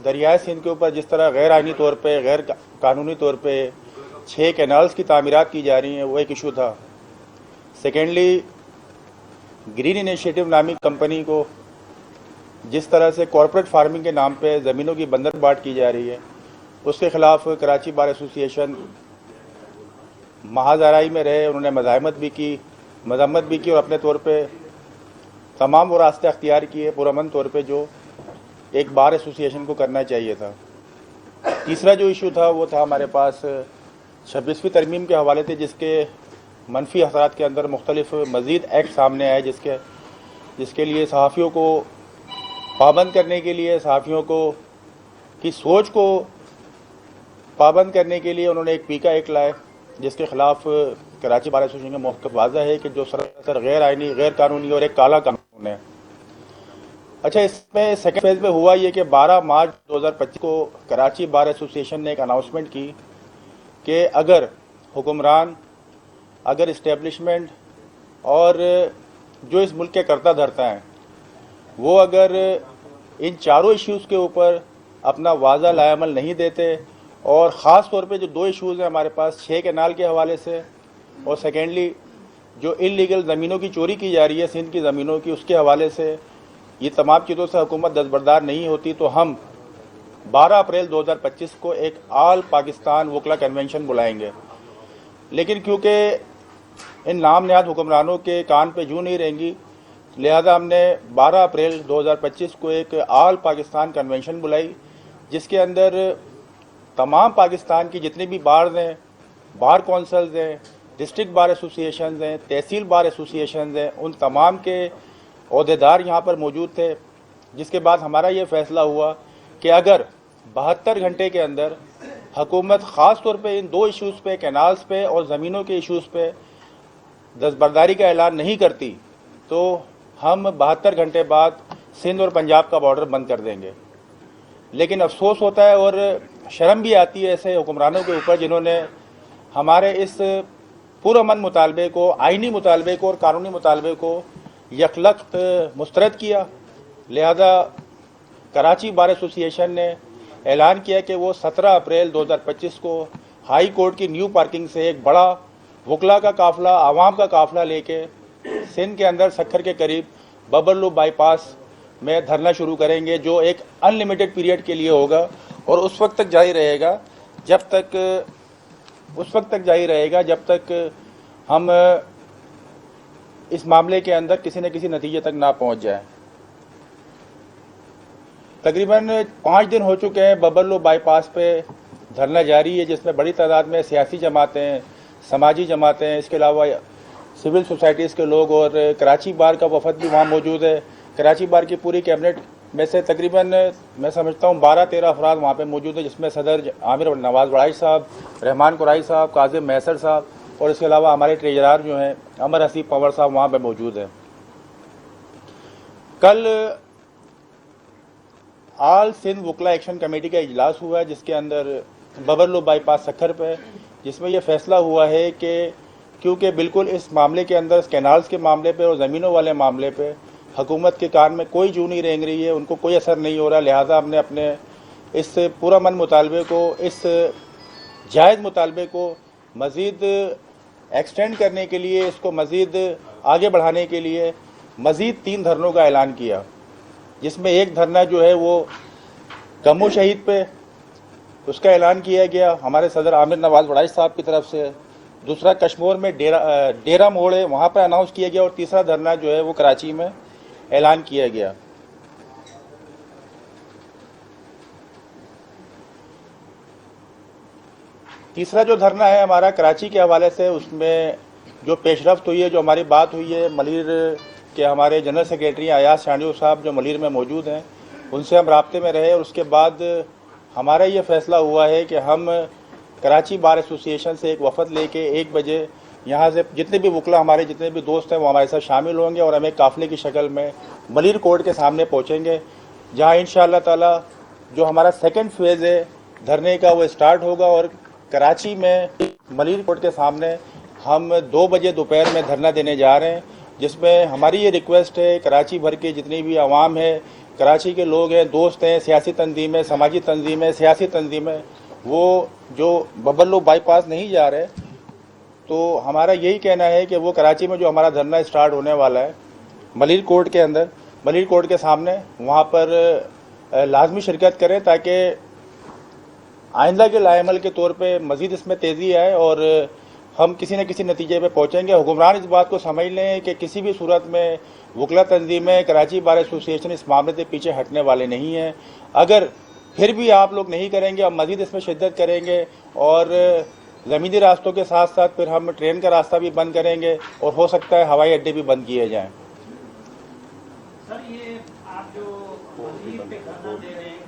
दरियाए सिंध के ऊपर जिस तरह गैर आइनी तौर पे, गैर कानूनी तौर पे 6 कैनाल्स की तामीरात की जा रही हैं, वो एक इशू था। सेकेंडली, ग्रीन इनिशिएटिव नामी कंपनी को जिस तरह से कॉरपोरेट फार्मिंग के नाम पे ज़मीनों की बंदरबाट की जा रही है, उसके खिलाफ कराची बार एसोसिएशन महाजराई में रहे। उन्होंने मज़म्मत भी की और अपने तौर पे तमाम वो रास्ते अख्तियार किए पुरअमन तौर पे जो एक बार एसोसिएशन को करना चाहिए था। तीसरा जो इशू था वो था हमारे पास 26वीं तरमीम के हवाले से, जिसके मनफी असरात के अंदर मुख्तलिफ मज़ीद एक्ट सामने आए, जिसके लिए सहाफ़ियों को पाबंद करने के लिए, सहाफ़ियों को की सोच को पाबंद करने के लिए उन्होंने एक पीका एक्ट लाए, जिसके खिलाफ कराची बार एसोसिएशन का मौक़िफ़ वाज़ह है कि जो सरासर गैर आइनी, गैर कानूनी और एक काला कानून है। अच्छा, इसमें सेकेंड फेज़ में हुआ ये कि 12 मार्च 2025 को कराची बार एसोसिएशन ने एक अनाउंसमेंट की कि अगर हुक्मरान, अगर इस्टेब्लिशमेंट और जो इस मुल्क के कर्ता धर्ता हैं, वो अगर इन चारों इश्यूज़ के ऊपर अपना वाज़ा लाएअमल नहीं देते, और ख़ास तौर पे जो 2 इश्यूज़ हैं हमारे पास 6 कैनाल के हवाले से, और सेकेंडली जो इल्लीगल ज़मीनों की चोरी की जा रही है सिंध की ज़मीनों की, उसके हवाले से, ये तमाम चीज़ों से हुकूमत दस्तबरदार नहीं होती तो हम 12 अप्रैल 2025 को एक आल पाकिस्तान वकला कन्वेंशन बुलाएंगे। लेकिन क्योंकि इन नाम नहाद हुक्मरानों के कान पे जू नहीं रहेंगी, लिहाजा हमने 12 अप्रैल 2025 को एक आल पाकिस्तान कन्वेंशन बुलाई, जिसके अंदर तमाम पाकिस्तान की जितनी भी बार्स हैं, बार कौंसल्स हैं, डिस्ट्रिक्ट बार एसोसिएशन हैं, तहसील बार एसोसिएशन हैं, उन तमाम के ओहदेदार यहाँ पर मौजूद थे। जिसके बाद हमारा ये फ़ैसला हुआ कि अगर 72 घंटे के अंदर हुकूमत ख़ास तौर पे इन 2 इश्यूज़ पे, कैनाल्स पे और ज़मीनों के इश्यूज़ पे दस्तबरदारी का ऐलान नहीं करती, तो हम 72 घंटे बाद सिंध और पंजाब का बॉर्डर बंद कर देंगे। लेकिन अफसोस होता है और शर्म भी आती है ऐसे हुक्मरानों के ऊपर जिन्होंने हमारे इस पुरअमन मुतालबे को, आइनी मुतालबे को और कानूनी मुतालबे को यकलख्त मुस्तरद किया। लिहाजा कराची बार एसोसिएशन ने ऐलान किया कि वो 17 अप्रैल 2025 को हाई कोर्ट की न्यू पार्किंग से एक बड़ा वकला का काफ़िला, आवाम का काफ़िला लेके सिंध के अंदर सक्खर के करीब बबरलू बाईपास में धरना शुरू करेंगे, जो एक अनलिमिटेड पीरियड के लिए होगा और उस वक्त तक जारी रहेगा जब तक हम इस मामले के अंदर किसी न किसी नतीजे तक ना पहुंच जाए। तकरीबन 5 दिन हो चुके हैं बबरलू बाईपास पे धरना जारी है, जिसमें बड़ी तादाद में सियासी जमातें, समाजी जमातें, इसके अलावा सिविल सोसाइटीज़ के लोग और कराची बार का वफद भी वहाँ मौजूद है। कराची बार की पूरी कैबिनेट में से तकरीबन मैं समझता हूँ 12-13 अफराद वहाँ पे मौजूद है, जिसमें सदर आमिर नवाज वड़ाई साहब, रहमान कुराई साहब, काजिम मैसर साहब और इसके अलावा हमारे ट्रेजरार जो हैं अमर हसीब पंवर साहब वहाँ पे मौजूद हैं। कल आल सिंध वकला एक्शन कमेटी का इजलास हुआ है, जिसके अंदर बबरलू बाईपास सक्खर पे, जिसमें यह फैसला हुआ है कि क्योंकि बिल्कुल इस मामले के अंदर, कैनाल्स के मामले पे और ज़मीनों वाले मामले पे हुकूमत के कान में कोई जू नहीं रेंग रही है, उनको कोई असर नहीं हो रहा, लिहाजा हमने अपने इस पुरअमन मुतालबे को, इस जायज़ मुतालबे को मज़ीद एक्सटेंड करने के लिए, इसको मज़ीद आगे बढ़ाने के लिए मज़ीद 3 धरनों का ऐलान किया, जिसमें एक धरना जो है वो कमो शहीद पे, उसका ऐलान किया गया हमारे सदर आमिर नवाज वड़ाई साहब की तरफ से। दूसरा कश्मीर में डेरा मोड़ है, वहाँ पर अनाउंस किया गया, और तीसरा धरना जो है वो कराची में ऐलान किया गया। तीसरा जो धरना है हमारा कराची के हवाले से, उसमें जो पेशरफ्त हुई है, जो हमारी बात हुई है मलीर के हमारे जनरल सेक्रेटरी अयाज शांडियो साहब जो मलीर में मौजूद हैं, उनसे हम राब्ते में रहे और उसके बाद हमारा ये फ़ैसला हुआ है कि हम कराची बार एसोसिएशन से एक वफ़द लेके 1 बजे यहाँ से जितने भी वकला, हमारे जितने भी दोस्त हैं वो हमारे साथ शामिल होंगे और हम एक काफ़िले की शक्ल में मलीर कोर्ट के सामने पहुँचेंगे, जहाँ इंशाअल्लाह ताला जो हमारा सेकंड फेज़ है धरने का वो स्टार्ट होगा। और कराची में मलीर कोर्ट के सामने हम 2 बजे दोपहर में धरना देने जा रहे हैं, जिसमें हमारी ये रिक्वेस्ट है कराची भर के जितनी भी आवाम है, कराची के लोग हैं, दोस्त हैं, सियासी तंजीमें, समाजी तंजीमें, सियासी तंजीमें, वो जो बबल्लो बाईपास नहीं जा रहे, तो हमारा यही कहना है कि वो कराची में जो हमारा धरना स्टार्ट होने वाला है मलिर कोर्ट के अंदर, मलिर कोर्ट के सामने, वहाँ पर लाजमी शिरकत करें ताकि आइंदा के लाएमल के तौर पे मज़ीद इसमें तेज़ी आए और हम किसी न किसी नतीजे पे पहुँचेंगे। हुक्मरान इस बात को समझ लें कि किसी भी सूरत में वकला तंजीमें, कराची बार एसोसिएशन इस मामले से पीछे हटने वाले नहीं हैं। अगर फिर भी आप लोग नहीं करेंगे, अब मज़ीद इसमें शिद्दत करेंगे और ज़मीनी रास्तों के साथ साथ फिर हम ट्रेन का रास्ता भी बंद करेंगे और हो सकता है हवाई अड्डे भी बंद किए जाएँ। सर, ये आप जो मज़ीद पे धरना दे रहे हैं,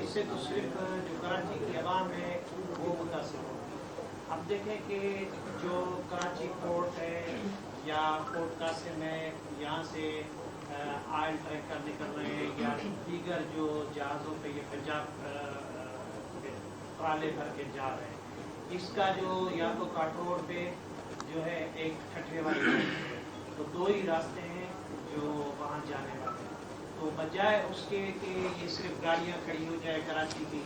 इससे तो सिर्फ जो कराची की आवाम है वो मुतासिर हो। अब देखें कि जो कराची पोर्ट है या पोर्ट कासिम है, यहाँ से ऑयल टैंकर निकल रहे हैं या दीगर जो जहाज़ों पे ये पंजाब ट्राले भर के जा रहे हैं, इसका जो या तो काटरोड पे जो है एक ठठे वाली है, तो दो ही रास्ते हैं जो वहाँ जाने वाले हैं। तो बजाय उसके कि ये सिर्फ गाड़ियाँ खड़ी हो जाए कराची की,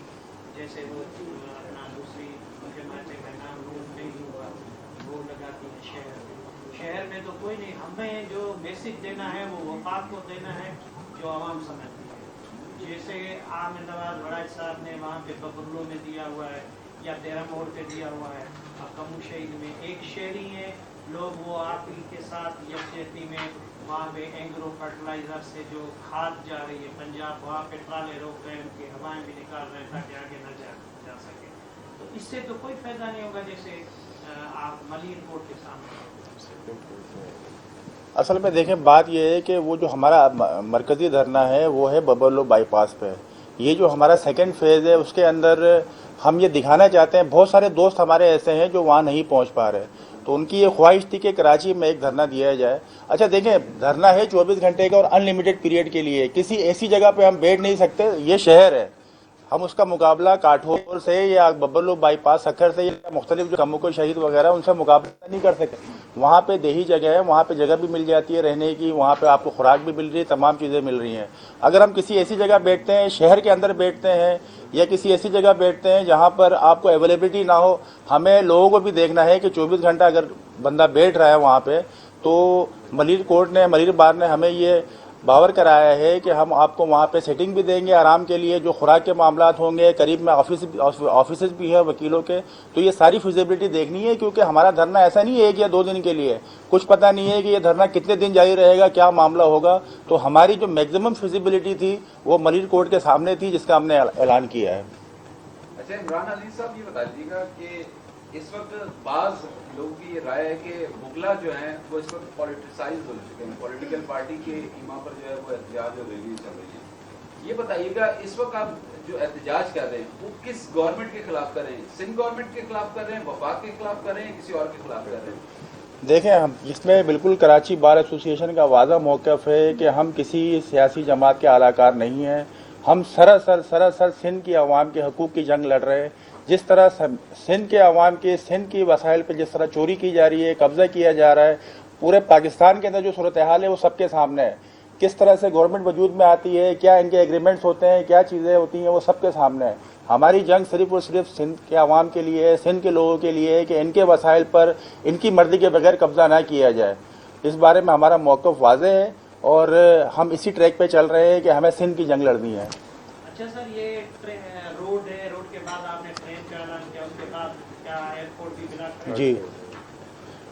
जैसे वो अपना दूसरी मुझे मानते का नाम रूट नहीं हुआ, वो लगाती है शहर में तो कोई नहीं। हमें जो बेसिक देना है वो वफाक को देना है जो आवाम समझती है। जैसे आमिर नवाज वड़ाज साहब ने वहाँ पे बबुल्लो में दिया हुआ है या तेरा मोड़ पे दिया हुआ है, अब कमू शहीद में एक शहरी है, लोग वो आपिल के साथ यकजहती में वहाँ पे एंग्रो फर्टिलाइजर से जो खाद जा रही है पंजाब, वहाँ पे ट्राले रोक रहे हैं, उनकी हवाएं भी निकाल रहे हैं ताकि आगे न जा सके। तो इससे तो कोई फायदा नहीं होगा जैसे आप मलिर कोर्ट के सामने। असल में देखें, बात यह है कि वो जो हमारा मरकज़ी धरना है वो है बबल्लो बाईपास पे। ये जो हमारा सेकंड फेज़ है उसके अंदर हम ये दिखाना चाहते हैं, बहुत सारे दोस्त हमारे ऐसे हैं जो वहाँ नहीं पहुँच पा रहे, तो उनकी ये ख्वाहिश थी कि कराची में एक धरना दिया जाए। अच्छा देखें, धरना है 24 घंटे का और अनलिमिटेड पीरियड के लिए, किसी ऐसी जगह पे हम बैठ नहीं सकते। ये शहर है, हम उसका मुकाबला काठोर से या बबल्लो बाईपास सखर से या मुख्तलिफ जो कमों को शहीद वगैरह उनसे मुकाबला नहीं कर सकते। वहाँ पे देही जगह है, वहाँ पे जगह भी मिल जाती है रहने की, वहाँ पे आपको खुराक भी मिल रही है, तमाम चीज़ें मिल रही हैं। अगर हम किसी ऐसी जगह बैठते हैं, शहर के अंदर बैठते हैं या किसी ऐसी जगह बैठते हैं जहाँ पर आपको अवेलेबिलिटी ना हो, हमें लोगों को भी देखना है कि 24 घंटा अगर बंदा बैठ रहा है वहाँ पे, तो मलिर कोर्ट ने, मलिर बार ने हमें ये बावर कराया है कि हम आपको वहाँ पे सेटिंग भी देंगे आराम के लिए, जो खुराक के मामलात होंगे, करीब में ऑफिस भी हैं वकीलों के, तो ये सारी फिजिबिलिटी देखनी है क्योंकि हमारा धरना ऐसा नहीं है 1 या 2 दिन के लिए, कुछ पता नहीं है कि ये धरना कितने दिन जारी रहेगा, क्या मामला होगा। तो हमारी जो मैक्सिमम फिजिबिलिटी थी वो मलिर कोर्ट के सामने थी, जिसका हमने ऐलान किया है। अच्छा, इमरान अली साहब ये बता दीजिएगा कि इस वक्त बाज लोगों की राय है कि मुगला जो है वो इस वक्त पॉलिटिसाइज हो चुके हैं, पॉलिटिकल पार्टी के इमाम पर जो है वो एहतजाज और रैली चल रही है। ये बताइएगा इस वक्त आप जो एहतजाज कर रहे हैं वो किस गवर्नमेंट के खिलाफ कर रहे हैं? सिंध गवर्नमेंट के खिलाफ कर रहे हैं, वफाक के खिलाफ कर रहे हैं, किसी और के खिलाफ कर रहे हैं? देखें, हम इसमें बिल्कुल कराची बार एसोसिएशन का वाज़ा मौक़िफ़ है कि हम किसी सियासी जमात के आलाकार नहीं हैं। हम सरासर सिंध की आवाम के हकूक़ की जंग लड़ रहे हैं। जिस तरह सिंध के अवाम के सिंध की वसाइल पर जिस तरह चोरी की जा रही है, कब्ज़ा किया जा रहा है, पूरे पाकिस्तान के अंदर जो सूरत हाल है वो सबके सामने है। किस तरह से गवर्नमेंट वजूद में आती है, क्या इनके एग्रीमेंट्स होते हैं, क्या चीज़ें होती हैं, वो सबके सामने है। हमारी जंग सिर्फ और सिर्फ सिंध के अवाम के लिए है, सिंध के लोगों के लिए है कि इनके वसाइल पर इनकी मर्जी के बगैर कब्ज़ा ना किया जाए। इस बारे में हमारा मौक़िफ़ वाज़ेह है और हम इसी ट्रैक पर चल रहे हैं कि हमें सिंध की जंग लड़नी है। अच्छा सर, ये रोड है, रोड के बाद आपने ट्रेन का ऐलान किया, उसके बाद क्या एयरपोर्ट भी बिना? जी,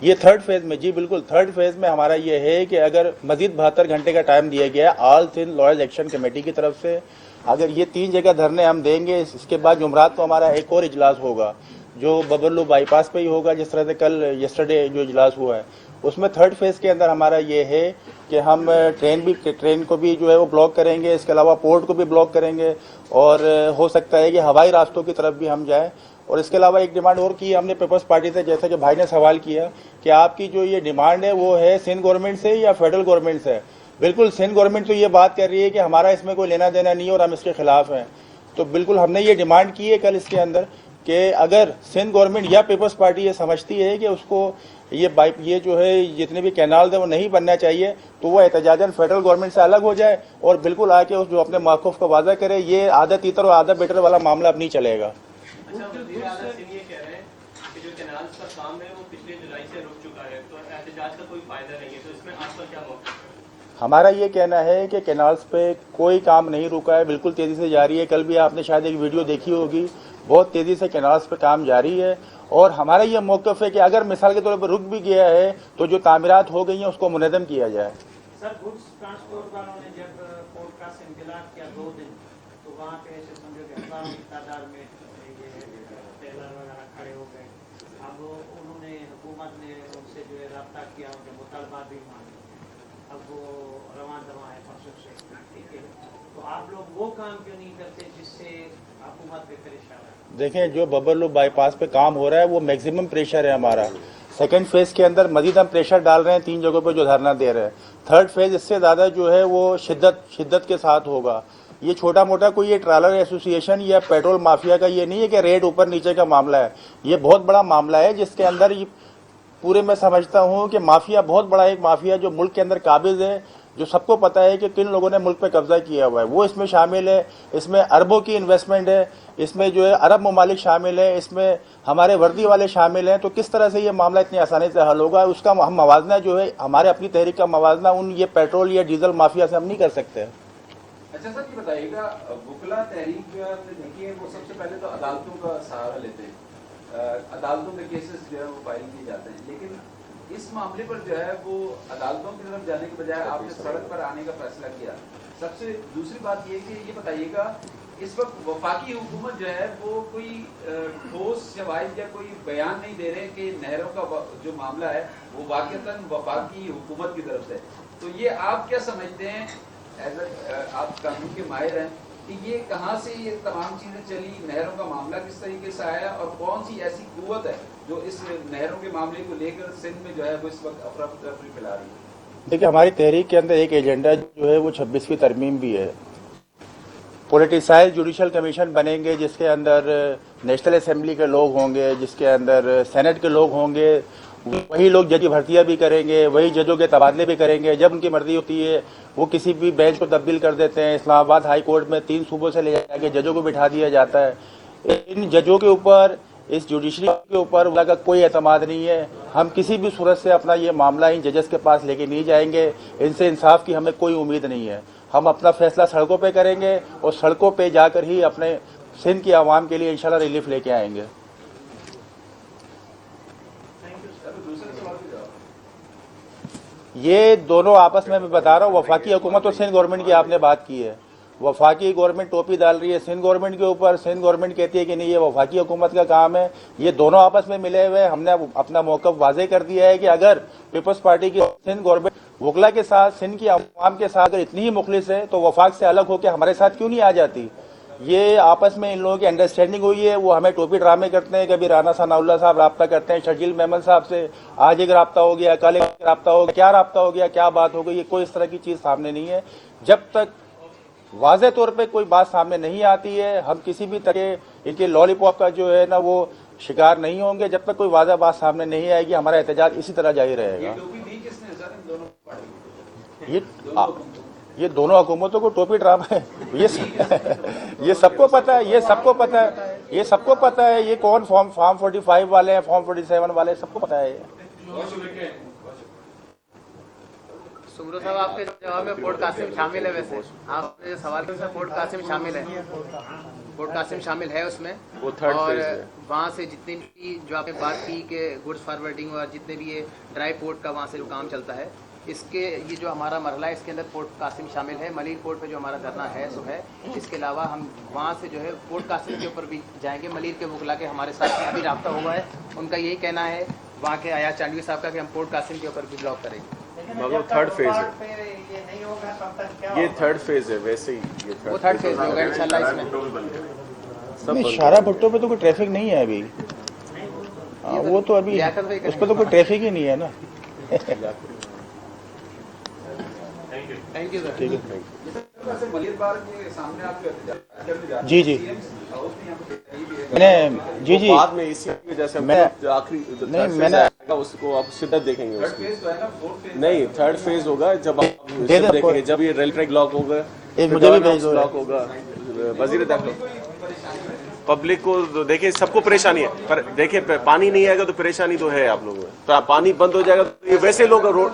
ये थर्ड फेज़ में, जी बिल्कुल थर्ड फेज़ में हमारा ये है कि अगर मज़ीद 72 घंटे का टाइम दिया गया है all Sindh lawyers action committee की तरफ से, अगर ये 3 जगह धरने हम देंगे, इसके बाद जुमरात को हमारा एक और इजलास होगा जो बबल्लो बाईपास पे ही होगा, जिस तरह से कल यस्टरडे जो इजलास हुआ है उसमें थर्ड फेज़ के अंदर हमारा ये है कि हम ट्रेन को भी जो है वो ब्लॉक करेंगे, इसके अलावा पोर्ट को भी ब्लॉक करेंगे और हो सकता है कि हवाई रास्तों की तरफ भी हम जाएं। और इसके अलावा एक डिमांड और की हमने पीपल्स पार्टी से, जैसे कि भाई ने सवाल किया कि आपकी जो ये डिमांड है वो है सिंध गवर्नमेंट से या फेडरल गवर्नमेंट से। बिल्कुल सिंध गवर्नमेंट तो ये बात कर रही है कि हमारा इसमें कोई लेना देना नहीं है और हम इसके खिलाफ हैं। तो बिल्कुल हमने ये डिमांड की है कल इसके अंदर कि अगर सिंध गवर्नमेंट या पीपल्स पार्टी ये समझती है कि उसको ये जो है जितने भी कैनाल थे वो नहीं बनना चाहिए, तो वो एहतजाजन फेडरल गवर्नमेंट से अलग हो जाए और बिल्कुल आके उस जो अपने मौक़िफ़ को वाज़ा करे। ये आधा तीतर और आधा बेटर वाला मामला अब नहीं चलेगा। अच्छा, वज़ीर आला सिंह ये कह रहे हैं कि जो कैनाल्स का काम है वो पिछले जुलाई से रुक चुका है, तो एहतजाज का कोई फायदा नहीं है, तो इसमें आपका क्या मौक़िफ़ है? हमारा ये कहना है कि कैनाल्स पे कोई काम नहीं रुका है, बिल्कुल तेज़ी से जारी है। कल भी आपने शायद एक वीडियो देखी होगी, बहुत तेज़ी से कैनाल्स पे काम जारी है। और हमारा ये मौक़िफ़ है कि अगर मिसाल के तौर पर रुक भी गया है तो जो तामीरात हो गई हैं उसको मुनज़्ज़म किया जाए। सर, गुड्स ट्रांसपोर्ट वालों ने जब कोर्ट का इंतजार किया 2 दिन, तो वहाँ पे ऐसे समझो कि हज़ारों की तादाद में ये टेलर वगैरह खड़े हो गए। अब उन्होंने, हुकूमत ने उनसे जो है रब्ता किया, उनके मुतालबात भी माने। अब वो रवां दवा है परसों से, ठीक है। तो आप लोग वो काम क्यों नहीं करते जिससे हुकूमत पे परेशान है? देखें, जो बबरलू बाईपास पे काम हो रहा है वो मैक्सिमम प्रेशर है हमारा। सेकंड फेज के अंदर मजीद हम प्रेशर डाल रहे हैं 3 जगहों पे जो धरना दे रहे हैं। थर्ड फेज इससे ज़्यादा जो है वो शिद्दत के साथ होगा। ये छोटा मोटा कोई ये ट्रालर एसोसिएशन या पेट्रोल माफिया का ये नहीं है कि रेट ऊपर नीचे का मामला है। ये बहुत बड़ा मामला है जिसके अंदर ये पूरे मैं समझता हूँ कि माफिया बहुत बड़ा एक माफिया जो मुल्क के अंदर काबिज है, जो सबको पता है कि किन लोगों ने मुल्क पे कब्जा किया हुआ है, वो इसमें शामिल है। इसमें अरबों की इन्वेस्टमेंट है, इसमें जो है अरब ममालिक शामिल है, इसमें हमारे वर्दी वाले शामिल हैं। तो किस तरह से ये मामला इतनी आसानी से हल होगा, उसका हम मवाजना जो है हमारे अपनी तहरीक का मवाजना उन ये पेट्रोल या डीजल माफिया से हम नहीं कर सकते। अच्छा सर, ये बताइएगा, बुकला तहरीक जो है आपने देखी है, वो सबसे पहले तो अदालतों का सहारा लेते हैं, अदालतों में केसेस जो है वो फाइल किए जाते हैं, लेकिन इस मामले पर जो है वो अदालतों की तरफ जाने के बजाय आपने सड़क पर आने का फैसला किया। सबसे दूसरी बात ये कि ये बताइएगा, इस वक्त वफाकी हुकूमत जो है वो कोई ठोस शवाहिद या कोई बयान नहीं दे रहे कि नहरों का जो मामला है वो वाकईतन वफाकी हुकूमत की तरफ से। तो ये आप क्या समझते हैं, आप कानून के माहिर हैं, कि ये कहाँ से ये तमाम चीजें चली, नहरों का मामला किस तरीके से आया और कौन सी ऐसी कुव्वत है जो इस नहरों के मामले को लेकर सिंध में जो है वो इस वक्त अफरा तफरी फैला रही है? देखिए, हमारी तहरीक के अंदर एक एजेंडा जो है वो 26वीं तरमीम भी है। पॉलिटिसाइज जुडिशल कमीशन बनेंगे जिसके अंदर नेशनल असेंबली के लोग होंगे, जिसके अंदर सेनेट के लोग होंगे। वही लोग जज की भर्तियाँ भी करेंगे, वही जजों के तबादले भी करेंगे। जब उनकी मर्जी होती है वो किसी भी बेंच को तब्दील कर देते हैं। इस्लामाबाद हाई कोर्ट में 3 सूबों से ले जाके जजों को बिठा दिया जाता है। इन जजों के ऊपर, इस जुडिशरी के ऊपर वाला का कोई एतमाद नहीं है। हम किसी भी सूरत से अपना ये मामला इन जजेस के पास लेके नहीं जाएंगे। इनसे इंसाफ की हमें कोई उम्मीद नहीं है। हम अपना फैसला सड़कों पे करेंगे और सड़कों पे जाकर ही अपने सिंध की आवाम के लिए इंशाल्लाह रिलीफ लेके आएंगे। ये दोनों आपस में मैं बता रहा हूँ, वफाकी हुकूमत और सिंध गवर्नमेंट की आपने बात की है। वफाकी गवर्नमेंट टोपी डाल रही है सिंध गवर्नमेंट के ऊपर, सिंध गवर्नमेंट कहती है कि नहीं ये वफाकी हुकूमत का काम है। ये दोनों आपस में मिले हुए। हमने अपना मौक़िफ़ वाज़े कर दिया है कि अगर पीपल्स पार्टी की सिंध गवर्नमेंट वकला के साथ, सिंध की आवाम के साथ अगर इतनी ही मुखलिस है तो वफाक से अलग होकर हमारे साथ क्यों नहीं आ जाती। ये आपस में इन लोगों की अंडरस्टैंडिंग हुई है। वो हमें टोपी ड्रामे करते हैं, कभी राना सनाउल्लाह साहब रब्ता करते हैं शर्जील मेमन साहब से, आज एक रब्ता हो गया, कल एक रब्ता हो गया, क्या रब्ता हो गया, क्या बात हो गई, ये कोई इस तरह की चीज़ सामने नहीं है। जब तक वाज़े तौर पे कोई बात सामने नहीं आती है हम किसी भी तरह इनके लॉलीपॉप का जो है ना वो शिकार नहीं होंगे। जब तक कोई वाज़ा बात सामने नहीं आएगी हमारा एहतजाज इसी तरह जारी रहेगा। ये दोनों हुकूमतों को टोपी ड्रामा है, ये सबको पता है, ये सबको पता है, ये सबको पता है। ये कौन फॉर्म 45 वाले हैं, फॉर्म 47 वाले, सबको पता है। सुमरो साहब, आपके जवाब में पोर्ट कासिम शामिल है। वैसे आपने जो सवाल किया पोर्ट कासिम शामिल है, पोर्ट कासिम शामिल है उसमें। वो थर्ड और फेज है। वहाँ से जितनी भी जो आपने बात की कि गुड्स फॉरवर्डिंग और जितने भी ये ड्राई पोर्ट का वहाँ से जो काम चलता है, इसके ये जो हमारा मरला है इसके अंदर पोर्ट कासिम शामिल है। मलीर पोर्ट पे जो हमारा धरना है सो है। इसके अलावा हम वहाँ से जो है पोर्ट कासिम के ऊपर भी जाएंगे। मलीर के वकला के हमारे साथ अभी रब्ता हुआ है, उनका यही कहना है वहाँ के आया चांदवी साहब का कि हम पोर्ट कासिम के ऊपर भी ब्लॉक करेंगे। मगर थर्ड फेज है, ये नहीं होगा तब तक क्या ये होगा? थर्ड फेज है। वैसे ही ये वो थर्ड फेज में होगा इंशाल्लाह। इसमें नहीं, शारा भट्टो पे तो कोई ट्रैफिक नहीं है अभी। वो तो अभी उस पर तो कोई ट्रैफिक ही नहीं है ना। Thank you sir. ठीक है, मलिर बार के सामने आप जी जी। हाउस में यहाँ पे मैंने जी जी बाद में इसी जैसे मैं- जो आखिरी जो नहीं, third phase मैंने- आएगा, उसको आप शिद्दत देखेंगे थर्ड उसकी। फेज तो है ना, फोर्थ फेज नहीं, थर्ड फेज होगा जब आप दे शिद्दत दो देखेंगे, आपको। जब ये रेल ट्रैक ब्लॉक होगा, फिर मुझे भी गवर्नमेंट भेज दो। ब्लॉक होगा, वजीर दाखिला। पब्लिक को तो देखिए सबको परेशानी है, पर देखिए पानी नहीं आएगा तो परेशानी तो है आप लोगों में। तो पानी बंद हो जाएगा तो ये वैसे लोग रोड